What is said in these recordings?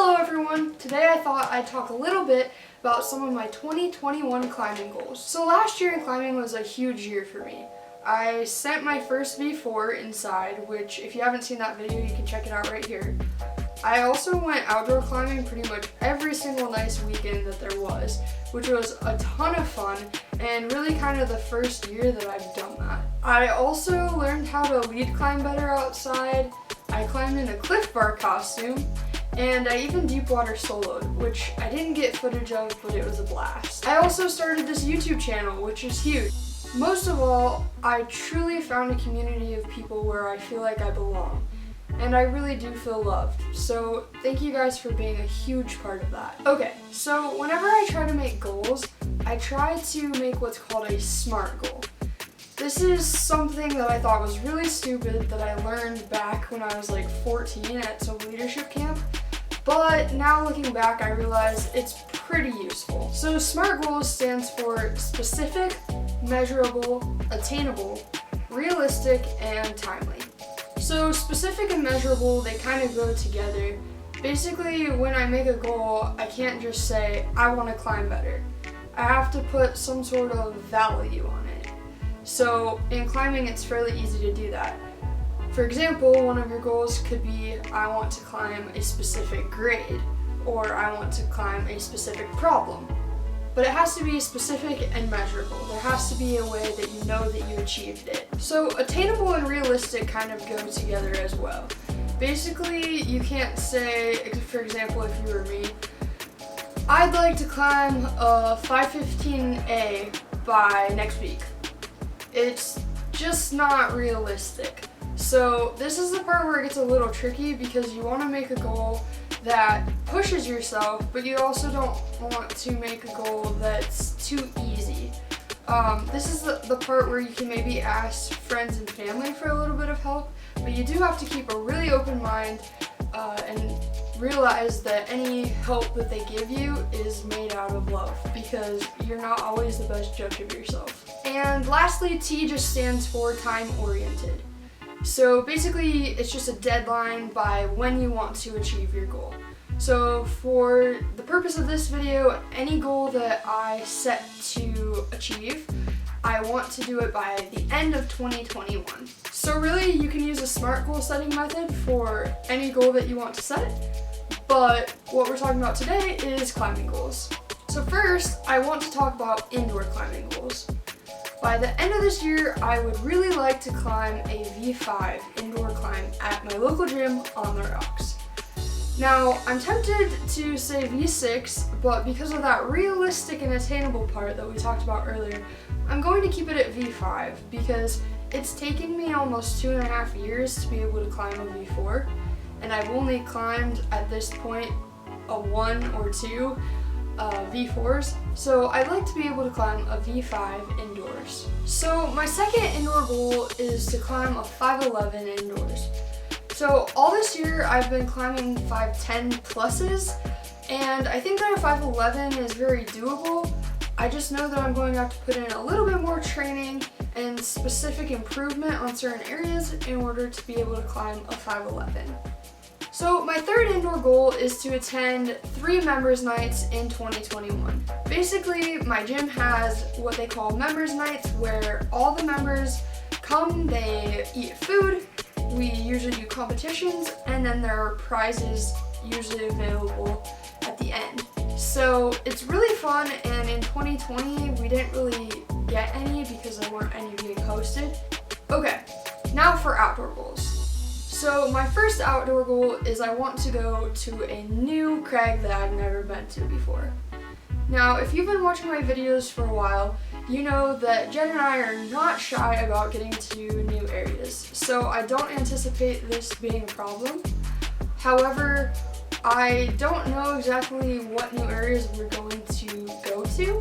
Hello everyone! Today I thought I'd talk a little bit about some of my 2021 climbing goals. So last year in climbing was a huge year for me. I sent my first V4 inside, which if you haven't seen that video you can check it out right here. I also went outdoor climbing pretty much every single nice weekend that there was, which was a ton of fun and really kind of the first year that I've done that. I also learned how to lead climb better outside. I climbed in a Cliff Bar costume, and I even deep water soloed, which I didn't get footage of, but it was a blast. I also started this YouTube channel, which is huge. Most of all, I truly found a community of people where I feel like I belong, and I really do feel loved. So thank you guys for being a huge part of that. Okay, so whenever I try to make goals, I try to make what's called a SMART goal. This is something that I thought was really stupid that I learned back when I was like 14 at some leadership camp. But now looking back, I realize it's pretty useful. So SMART goals stands for specific, measurable, attainable, realistic, and timely. So specific and measurable, they kind of go together. Basically, when I make a goal, I can't just say, I want to climb better. I have to put some sort of value on it. So in climbing, it's fairly easy to do that. For example, one of your goals could be, I want to climb a specific grade, or I want to climb a specific problem. But it has to be specific and measurable. There has to be a way that you know that you achieved it. So attainable and realistic kind of go together as well. Basically, you can't say, for example, if you were me, I'd like to climb a 515A by next week. It's just not realistic. So this is the part where it gets a little tricky because you want to make a goal that pushes yourself, but you also don't want to make a goal that's too easy. This is the part where you can maybe ask friends and family for a little bit of help, but you do have to keep a really open mind and realize that any help that they give you is made out of love, because you're not always the best judge of yourself. And lastly, T just stands for time-oriented. So basically, it's just a deadline by when you want to achieve your goal. So for the purpose of this video, any goal that I set to achieve, I want to do it by the end of 2021. So really, you can use a SMART goal setting method for any goal that you want to set, but what we're talking about today is climbing goals. So first, I want to talk about indoor climbing goals. By the end of this year, I would really like to climb a V5 indoor climb at my local gym on the rocks. Now, I'm tempted to say V6, but because of that realistic and attainable part that we talked about earlier, I'm going to keep it at V5 because it's taken me almost 2.5 years to be able to climb a V4, and I've only climbed at this point a 1 or 2 V4s, so I'd like to be able to climb a V5 indoors. So my second indoor goal is to climb a 511 indoors. So all this year I've been climbing 510 pluses, and I think that a 511 is very doable. I just know that I'm going to have to put in a little bit more training and specific improvement on certain areas in order to be able to climb a 511. So my third indoor goal is to attend 3 members nights in 2021. Basically, my gym has what they call members nights, where all the members come, they eat food, we usually do competitions, and then there are prizes usually available at the end. So it's really fun, and in 2020 we didn't really get any because there weren't any being hosted. Okay, now for outdoor goals. So my first outdoor goal is I want to go to a new crag that I've never been to before. Now, if you've been watching my videos for a while, you know that Jen and I are not shy about getting to new areas, so I don't anticipate this being a problem. However, I don't know exactly what new areas we're going to go to.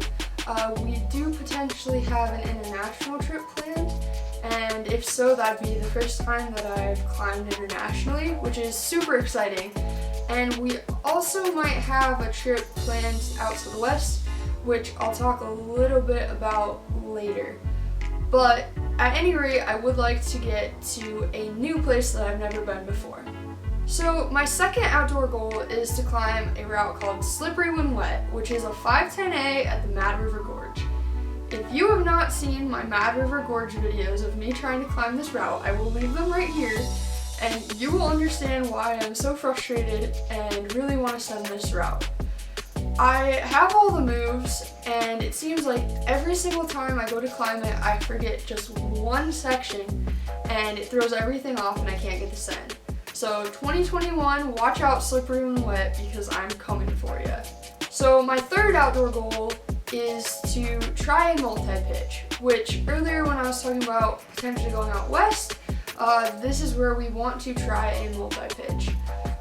We do potentially have an international trip planned, and if so, that'd be the first time that I've climbed internationally, which is super exciting. And we also might have a trip planned out to the west, which I'll talk a little bit about later. But at any rate, I would like to get to a new place that I've never been before. So my second outdoor goal is to climb a route called Slippery When Wet, which is a 510A at the Mad River Gorge. If you have not seen my Mad River Gorge videos of me trying to climb this route, I will leave them right here, and you will understand why I'm so frustrated and really want to send this route. I have all the moves, and it seems like every single time I go to climb it, I forget just one section, and it throws everything off and I can't get the send. So 2021, watch out Slippery When Wet because I'm coming for you. So my third outdoor goal is to try a multi-pitch, which earlier when I was talking about potentially going out west, this is where we want to try a multi-pitch.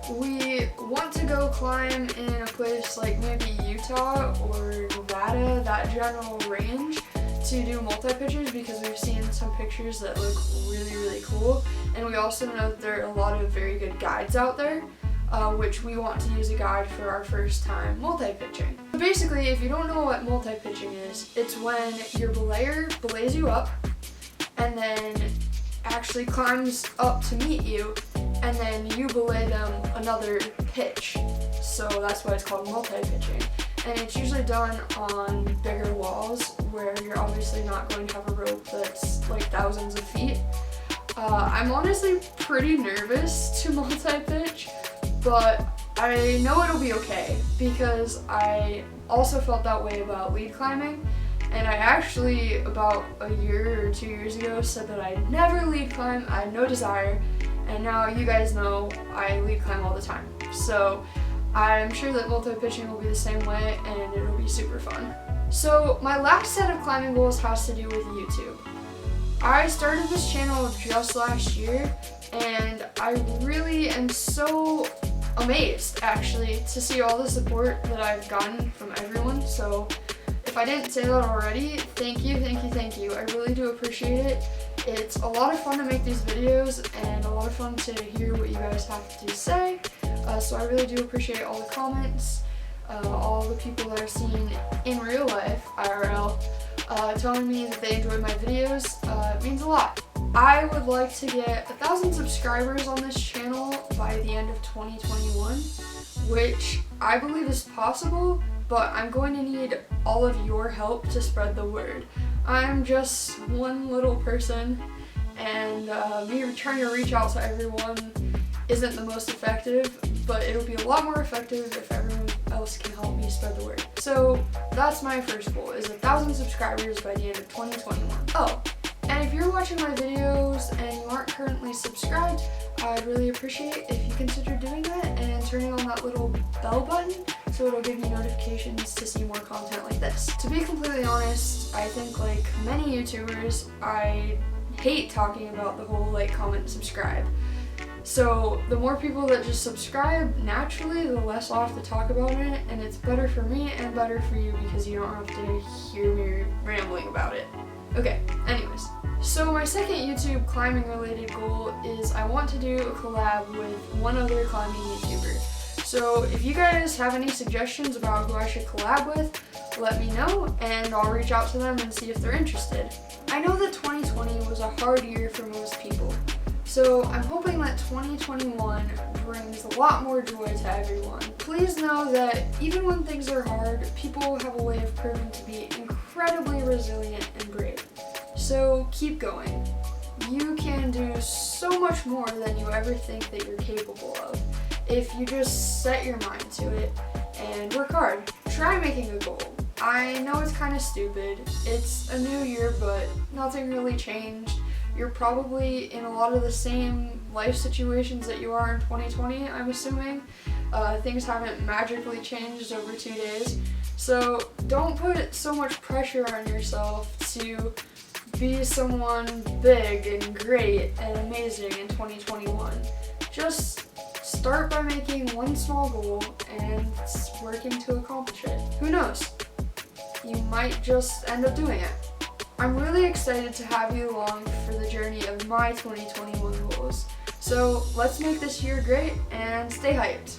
We want to go climb in a place like maybe Utah or Nevada, that general range, to do multi-pitches because we've seen some pictures that look really cool, and we also know that there are a lot of very good guides out there, which we want to use a guide for our first time multi-pitching. So basically, if you don't know what multi-pitching is, it's when your belayer belays you up and then actually climbs up to meet you, and then you belay them another pitch. So that's why it's called multi-pitching. And it's usually done on bigger walls where you're obviously not going to have a rope that's like thousands of feet. I'm honestly pretty nervous to multi-pitch, but I know it'll be okay because I also felt that way about lead climbing. And I actually, about a year or 2 years ago, said that I'd never lead climb, I had no desire, and now you guys know I lead climb all the time. So I'm sure that multi-pitching will be the same way, and it'll be super fun. So my last set of climbing goals has to do with YouTube. I started this channel just last year, and I really am so amazed, actually, to see all the support that I've gotten from everyone. So if I didn't say that already, thank you. I really do appreciate it. It's a lot of fun to make these videos and a lot of fun to hear what you guys have to say. So I really do appreciate all the comments, all the people that I've seen in real life, IRL, telling me that they enjoyed my videos. It means a lot. I would like to get 1,000 subscribers on this channel by the end of 2021, which I believe is possible, but I'm going to need all of your help to spread the word. I'm just one little person, and me trying to reach out to everyone isn't the most effective, but it'll be a lot more effective if everyone else can help me spread the word. So that's my first goal, is 1,000 subscribers by the end of 2021. Oh, and if you're watching my videos and you aren't currently subscribed, I'd really appreciate if you consider doing that and turning on that little bell button so it'll give you notifications to see more content like this. To be completely honest, I think like many YouTubers, I hate talking about the whole like, comment, and subscribe. So the more people that just subscribe, naturally, the less I'll have to talk about it, and it's better for me and better for you because you don't have to hear me rambling about it. Okay, anyways. So my second YouTube climbing related goal is I want to do a collab with one other climbing YouTuber. So if you guys have any suggestions about who I should collab with, let me know and I'll reach out to them and see if they're interested. I know that 2020 was a hard year for most people, so I'm hoping that 2021 brings a lot more joy to everyone. Please know that even when things are hard, people have a way of proving to be incredibly resilient and brave. So keep going. You can do so much more than you ever think that you're capable of if you just set your mind to it and work hard. Try making a goal. I know it's kind of stupid. It's a new year, but nothing really changed. You're probably in a lot of the same life situations that you are in 2020, I'm assuming. Things haven't magically changed over 2 days. So don't put so much pressure on yourself to be someone big and great and amazing in 2021. Just start by making one small goal and working to accomplish it. Who knows? You might just end up doing it. I'm really excited to have you along for the journey of my 2021 goals. So let's make this year great and stay hyped.